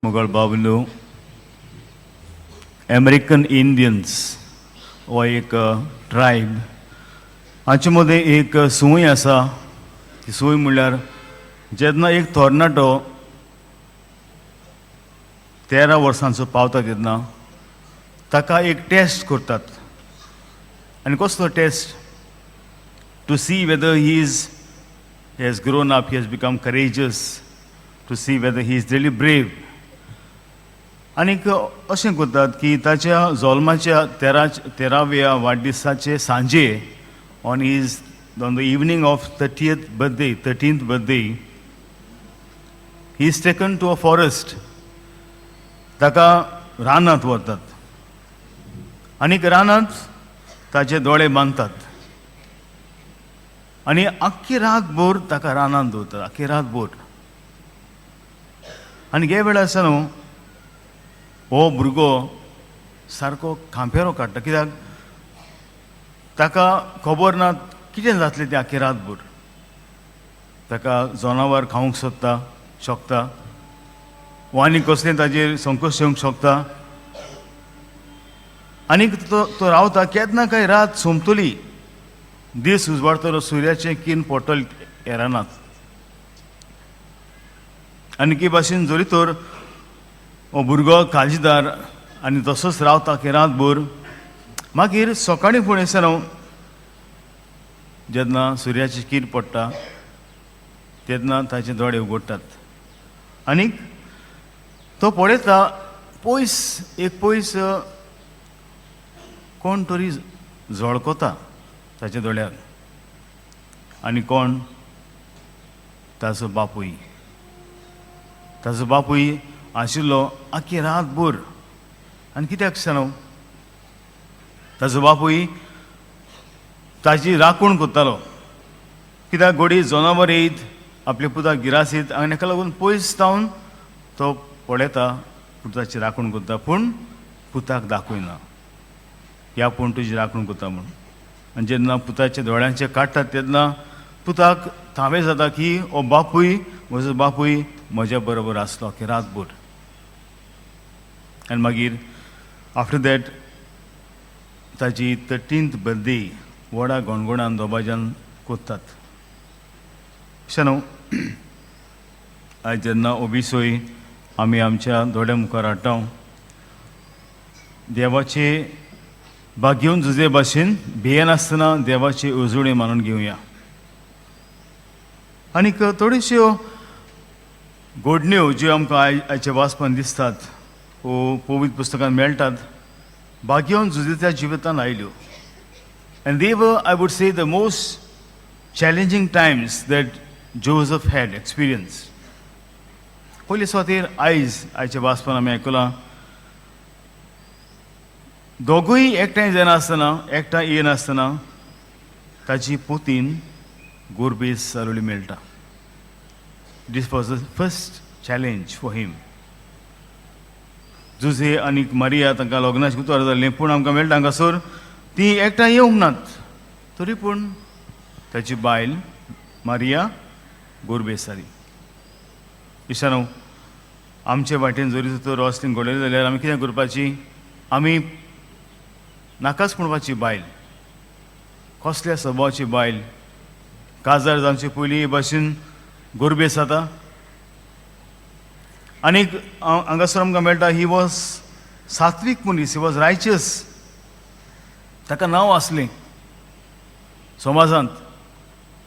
Mughal Bablo American Indians हो एक tribe हाचे मदें एक सुय आसा. ती सुय म्हणल्यार जेन्ना एक तरणाटो 13 वर्सांचो पावता तेन्ना ताका एक टेस्ट करतात. आनी कसलो test? To see whether he has grown up, he has become courageous, to see whether he is really brave. आनीक अशें करतात की ताच्या जल्माच्या 13व्या वाडदिसाचे सांजे on the evening of 13th birthday he is taken to a forest. ताका रानांत व्हरतात आनीक रानांत ताचे दोळे बांदतात आनी आख्खी रातभर ताका रानांत दवरतात, आख्खी रातभर. आनी हे वेळार आसा न्हू हो भुरगो सारको खांपेरो काडटा, कित्याक ताका खबर ना कितें जातलें तें आख्खी रातभर. ताका जनावर खावंक शकता वा आनी कसलें ताजेर संकश येवंक शकता. आनीक तो रावता केन्ना काय रात सोंपतली, दीस उजवाडटलो, सुर्याचें किरण पडटलें ह्या रानांत. आनी के भाशेन जोरी तर हो भुरगो काळजीदार आनी तसोच रावता की रातभर. मागीर सकाळीं फुडें न्हू जेन्ना सुर्याची किरण पडटा तेन्ना ताचे दोळे उगडटात आनीक तो पळयता पयस कोण तरी झळकोता ताच्या दोळ्याक. आनी कोण? ताचो बापूय. ताचो बापूय आशिल्लो आख्खी रातभर. आनी कित्याक सांगू? ताचो बापूय ताची राखण करतालो, कित्याक घोडी जनावर येयत आपल्या पुताक गिरासीत आनी हाका लागून पयस सावन तो पळयता, पुताची राखण करता, पूण पुताक दाखयना ह्या पूण तुजी राखण करता म्हूण. आनी जेन्ना पुताच्या दोळ्यांचे काडटात तेन्ना पुताक थांबे जाता की हो बापूय, म्हजो बापूय म्हज्या बरोबर आसलो की रातभर. आनी मागीर आफ्टर दॅट ताची 13th बर्थडे व्हडा गोणगोणान दोबाज्यान कोत्तात. अशें न्हू आयज जेन्ना ओबिसोय आमी आमच्या दोळ्या मुखार हाडटा, देवाचे भाग्यवन झुजे भाशेन भियेनासतना देवाची उजवणी मानून घेवया. आनीक थोड्योश्यो घडण्यो ज्यो आमकां आयच्या वाचपान दिसतात वो पवित्र पुस्तकान मेळटात, भाग्यवन झुजेच्या जिवितान आयल्यो. And they were, I would say, the most challenging times that Joseph had experienced. पयले सुवातेर आयच्या वाचपान आमी आयकलां दोगूय एकठांय जायनासतना, एकठांय येनासतना ताची पोतीन गोरबेज जालोली मेळटा. This was the first challenge for him. Jose आनीक मारिया तांकां लग्नाचें उतर जाल्लें, पूण आमकां मेळटा हांगासर ती एकठांय येवंक नात, तरी पूण ताची बायल मारिया गोरबेज जाली. इशानो आमचे वाटेन जरी तर रस्त्यान घडयलें जाल्यार आमी कितें करपाची? आमी नाकाच म्हणपाची बायल, कसल्या स्वभावाची बायल, काजार जावचे पयलीं हे भाशेन गोरबेज जाता. आनीक हांगासर आमकां मेळटा ही वॉज सात्वीक मनीस, ही वॉज रायचियस. ताका नांव आसलें समाजांत.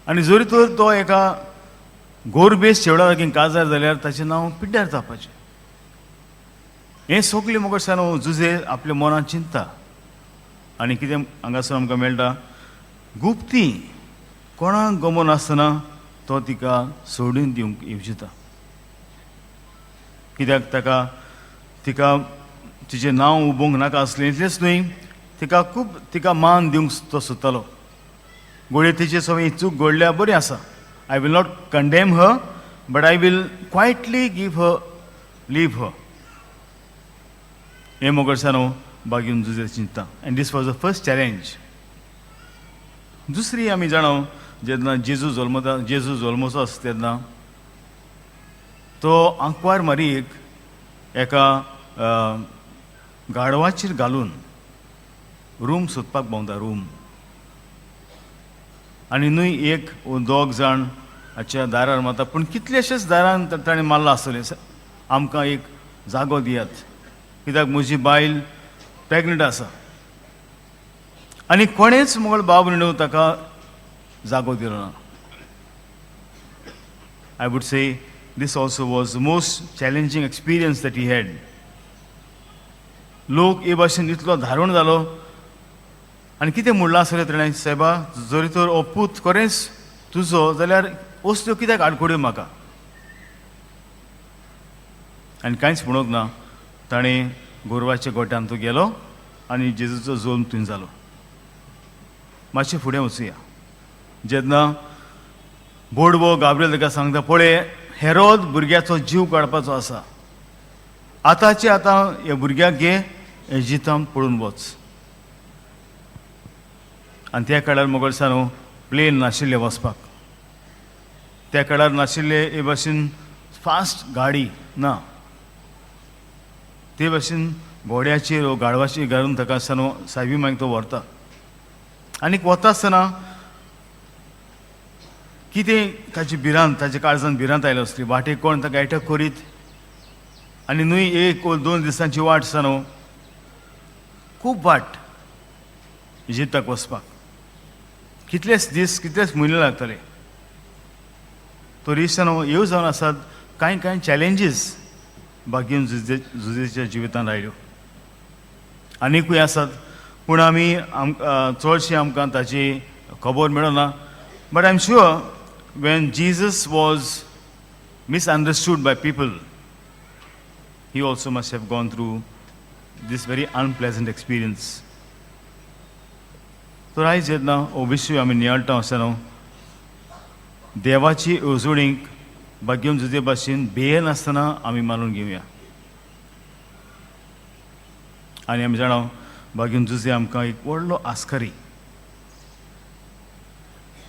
आनी जरी तर तो एका गोरबेज चेडा लागीं काजार जाल्यार ताचें नांव पिड्ड्यार जावपाचें. हें सगळें म्हाका सांगू जुजे आपल्या मनांत चिंता. आनी कितें हांगासर आमकां मेळटा? गुप्ती कोणाक गमो नासतना तो तिका सोडून दिवंक येवजिता. कित्याक तिका तिचें नांव उबोवंक नाका आसलें. इतलेंच न्हय, तिका मान दिवंक तो सोदतालो. घोडये तिची सगळी चूक घडल्या बरी आसा. I will not condemn her, but I will quietly leave her. हें मोगड सांगू बागीन जुजे चिंता. And this was the first challenge. दुसरी आमी जाणो जेन्ना जेजू जल्मचो आसता तेन्ना तो आंकवार मारयेक एका गाडवाचेर घालून रूम सोदपाक भोंवता रूम. आनी न्हय एक दोग जाण हाच्या दारार मारता, पूण कितलेशेच दारान ताणें मारला आसतलें. आमकां एक जागो दियात, कित्याक म्हजी बायल प्रेग्नंट आसा. आनी कोणेच मोगळ बाब न्हू ताका जागो दिलो ना. I would say this also was the most challenging experience that he had. लोक हे भाशेन इतलो धारण जालो आनी कितें म्हणलां आसतलें ताणें, सायबा जरी तर हो पूत खरेंच तुजो जाल्यार वस्तू कित्याक आडकोड्यो म्हाका. आनी कांयच म्हणूंक ना. ताणें गोरवाच्या गोट्यान तो गेलो आनी जेजूचो जल्म थंय जालो. मातशें फुडें वचुया. जेन्ना बोडवो गाब्रिएल ताका सांगता, पळय हेरोद भुरग्याचो जीव काडपाचो आसा, आतांचे आतां ह्या भुरग्याक घे इजिप्तांत पळून वच. आनी त्या काळार मोगळसानो प्लेन नाशिल्ले वचपाक. त्या काळार नाशिल्ले हे भाशेन फास्ट गाडी ना. ते भाशेन घोड्याचेर वो गाडवाचेर घालून ताका सानो सायबी मागीर तो व्हरता. आनीक वता आसतना कितें ताची भिरांत, ताच्या काळजांत भिरांत आयलो आसली. वाटेक कोण ताका एटॅक करीत आनी न्हय एक वा 2 दिसांची वाट सानो खूब वाट इजिप्ताक वचपाक. कितलेच दीस कितलेच म्हयने लागतले. तरी सानो ह्यो जावन आसात कांय कांय चॅलेंजीस बागेन जुजेच्या जिवितांत आयल्यो. आनीकूय आसात, पूण आमी चडशी आमकां ताची खबर मेळना. But I am sure when Jesus was misunderstood by people, he also must have gone through this very unpleasant experience. तर आयज जेन्ना हो विशय आमी नियाळटा आसतना देवाची अजुणीक बागेन जुजे भाशेन भियेन आसतना आमी मानून घेवया. आनी आमी जाणा बागेन जुजे आमकां एक व्हडलो आस्करी.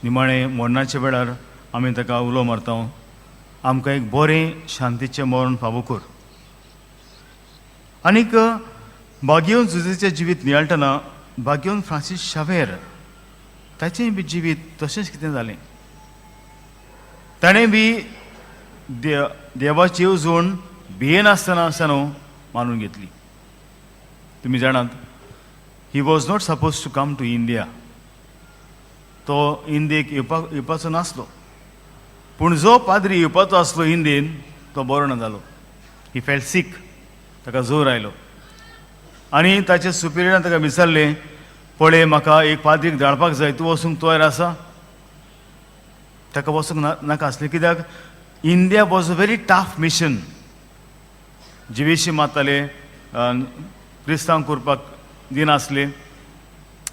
निमाणें मरणाच्या वेळार आमी ताका उलो मारता, आमकां एक बरें शांतीचें मरण फावो कर. आनीक बागेन जुजेचें जिवीत नियाळटना बागेन फ्रांसीस शावेर ताचें बी जिवीत तशेंच कितें जालें. ताणें बी देवाची येवजण भियेन आसतना सानो मानून घेतली. तुमी जाणात, he was not suppose to come to India. तो इंडियेक येवपाचो नासलो, पूण जो पाद्री येवपाचो आसलो इंडियेन तो बरो ना जालो. ही फेल्ट सीक, ताका जोर आयलो. आनी ताच्या सुपिरियरान ताका विचारलें, पळय म्हाका एक पाद्रीक धाडपाक जाय, तूं वचूंक तयार आसा? ताका वचूंक नाका आसलें, कित्याक India was a very tough mission. जिवेशी मारताले, क्रिस्तांव करपाक दिनासले.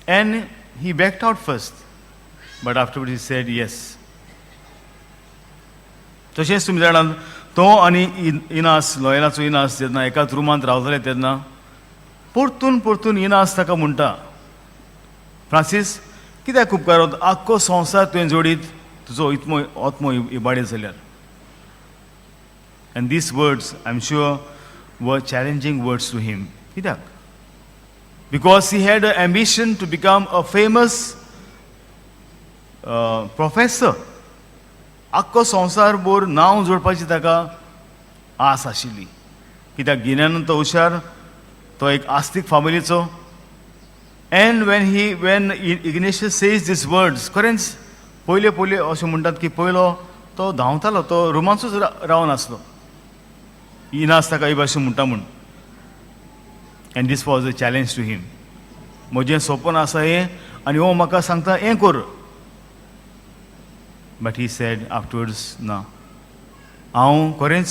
And he backed out first, but afterward he said yes. तशेंच तुमी जाणात, तो आनी इनास, लॉयलाचो इनास जेन्ना एकाच रुमांत रावताले तेन्ना परतून परतून इनास ताका म्हणटा, फ्रांसीस कित्याक उपकार, आख्खो संवसार तुवें जोडीत, तुजो आत्मो इबाडीत जाल्यार. And these words I am sure were challenging words to him. कित्याक? Because he had a ambition to become a famous professor. आख्खो संवसार भर नांव जोडपाची ताका आस आशिल्ली. कित्याक गिन्यान तो हुशार, तो एक आस्तीक फामिलीचो. And when Ignatius says these words, खरेंच पयले अशें म्हणटात की पयलो तो धांवतालो, तो रुमांतूच रावन आसलो. इनास ताका ही भाशेन म्हणटा म्हूण. And this was a challenge to him. म्हजें सोपन आसा हें आनी हो म्हाका सांगता हें कर. बट ही सेड आफ्टवर्ड्स, ना, हांव खरेंच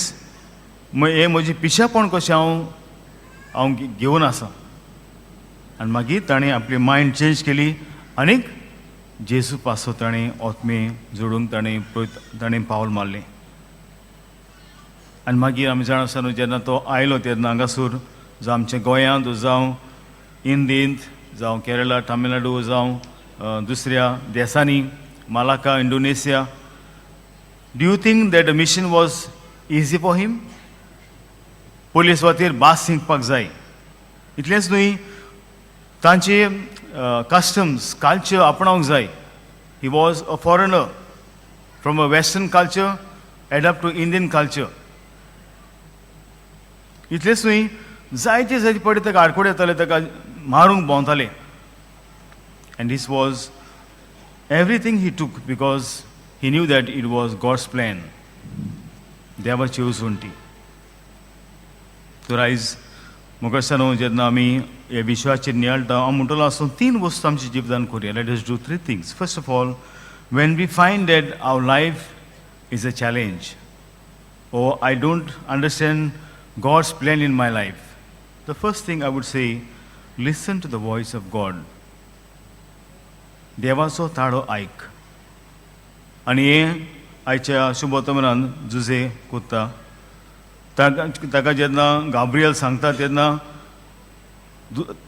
हें म्हजी पिशेपण कशें हांव घेवन आसा. आनी मागीर ताणें आपली मायंड चेंज केली आनीक जेजू पासो ताणें ओत्मे जोडूंक ताणें पावल मारलें. आनी मागीर आमी जाणा आसा न्हू, जेन्ना तो आयलो तेन्ना हांगासर, जावं आमच्या गोंयांत जावं इंडियेंत जावं केरळा, तामिळनाडू जावं दुसऱ्या देशांनी, Malacca, Indonesia. Do you think that the mission was easy for him? पयले सुवातेर भास शिकपाक जाय. इतलेंच न्हय, तांचे कस्टम्स कल्चर आपणावंक जाय. He was a foreigner from a western culture adapt to Indian culture. इतलेंच न्हय, जायते जायते पडे ताका आडकोड येताले, ताका मारूंक भोंवताले. And this was everything he took because he knew that it was God's plan. देवाची येवजण. तर आयज मुखार न्हू जेन्ना आमी हे विश्वाचेर नियाळटा, हांव म्हणटलो आसूं 3 वस्तू आमच्या जिवितान करुया. Let us do 3 things. First of all, when we find that our life is a challenge, or I don't understand God's plan in my life, the first thing I would say, listen to the voice of God. देवाचो ताळो आयक. आनी हे आयच्या शुभोतमनान जुजे कोत्ता. ताका जेन्ना Gabriel सांगता तेन्ना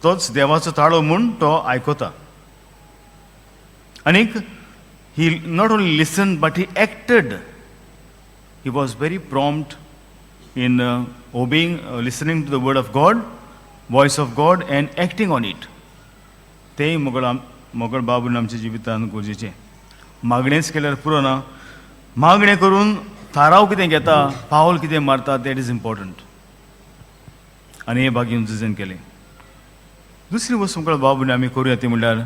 तोच देवाचो ताळो म्हूण तो आयकता. आनीक he not only listen but he acted. He was very prompt in obeying, listening to the word of God, voice of God and acting on it. तेंय मोगळ बाबून आमच्या जिवितान गरजेचें. मागणेच केल्यार पुरो ना, मागणें करून थाराव कितें घेता, पावल कितें मारता, दॅट इज इम्पॉर्टंट. आनी हे भाग्यून जुजेन केलें. दुसरी वस्त मुखार बाबून आमी करुया ती म्हणल्यार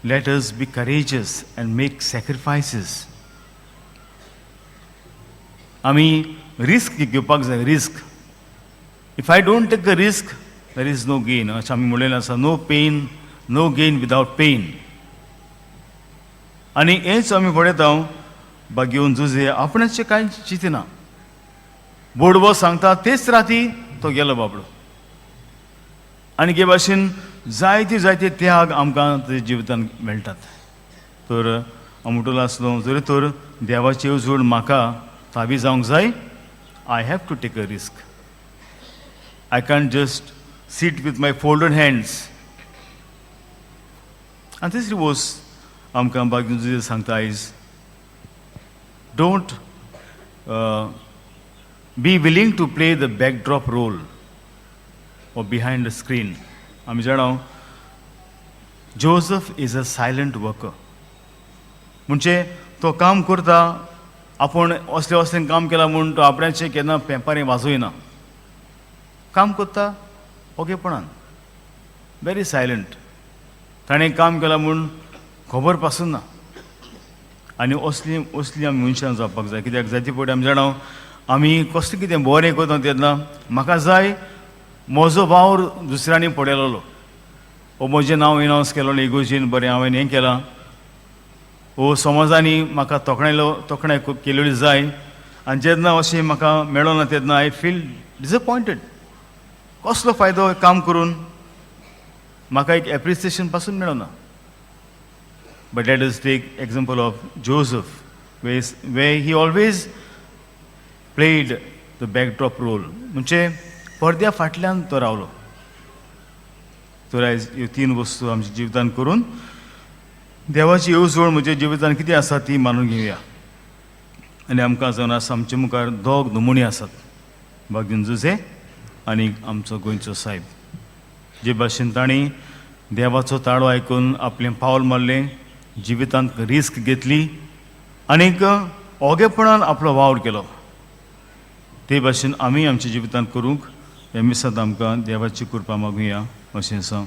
let us be courageous and make sacrifices. आमी रिस्क घेवपाक जाय. Risk, if I don't take the risk there is no gain. अशें आमी म्हणलेलें आसा, no pain no gain without pain. आनी हेंच आमी पळयता भाग्योन जुजे आपणाचें कांय चिंतना. बोडवो सांगता तेच राती तो गेलो बाबडो. आनी हे भाशेन जायते जायते त्याग आमकां जिवितान मेळटात. तर हांव म्हणटलो आसलो, जरी तर देवाची येवजण म्हाका ताबी जावंक जाय, I have to take a risk. I can't just sit with my folded hands. आनी तिसरी वस्त आमकां भाग्यून जुजे सांगता आयज, don't be willing to play the backdrop role or behind the screen. आमी जाणां Joseph is a silent worker. म्हणजे तो काम करता, आपूण असलें असलें काम केलां म्हूण तो आपणाचें केन्ना पेंपारी वाजयना. काम करता ओगेपणान, वेरी सायलंट. ताणें काम केलां म्हूण खबर पासून ना. आनी असलीं आमी मनशां जावपाक जाय. कित्याक जायते पयलीं आमी जाणां आमी कसलें कितें बरें करता तेन्ना म्हाका जाय म्हजो वावर दुसऱ्यांनी पडयलोलो, वो म्हजें नांव इनावन्स केलोलें इगोर्जीन, बरें हांवें हें केलां, वो समाजांनी म्हाका तोखणाय केलेली जाय. आनी जेन्ना अशें म्हाका मेळना तेन्ना आय फील डिसअपॉयंटेड. कसलो फायदो काम करून, म्हाका एक एप्रिसिएशन पासून मेळना. But let us take example of Joseph, way he always played the backdrop role. म्हणजे पडद्या फाटल्यान तो रावलो. तर आयज ह्यो 3 वस्तू आमच्या जिवितान करून देवाची येवजण म्हज्या जिवितान कितें आसा ती मानून घेवया. आनी आमकां जावन आसा आमचे मुखार 2 नमुने आसात, भाग्यून जुजे आनी आमचो गोंयचो साहेब. जे भाशेन तांणी देवाचो ताळो आयकून आपलें पावल मारलें, जिवितांत रिस्क घेतली आनीक ओगेपणान आपलो वावर केलो. ते भाशेन आमी आमच्या जिवितांत करूंक हे मिसांत आमकां देवाची कृपा मागुया अशें आसा.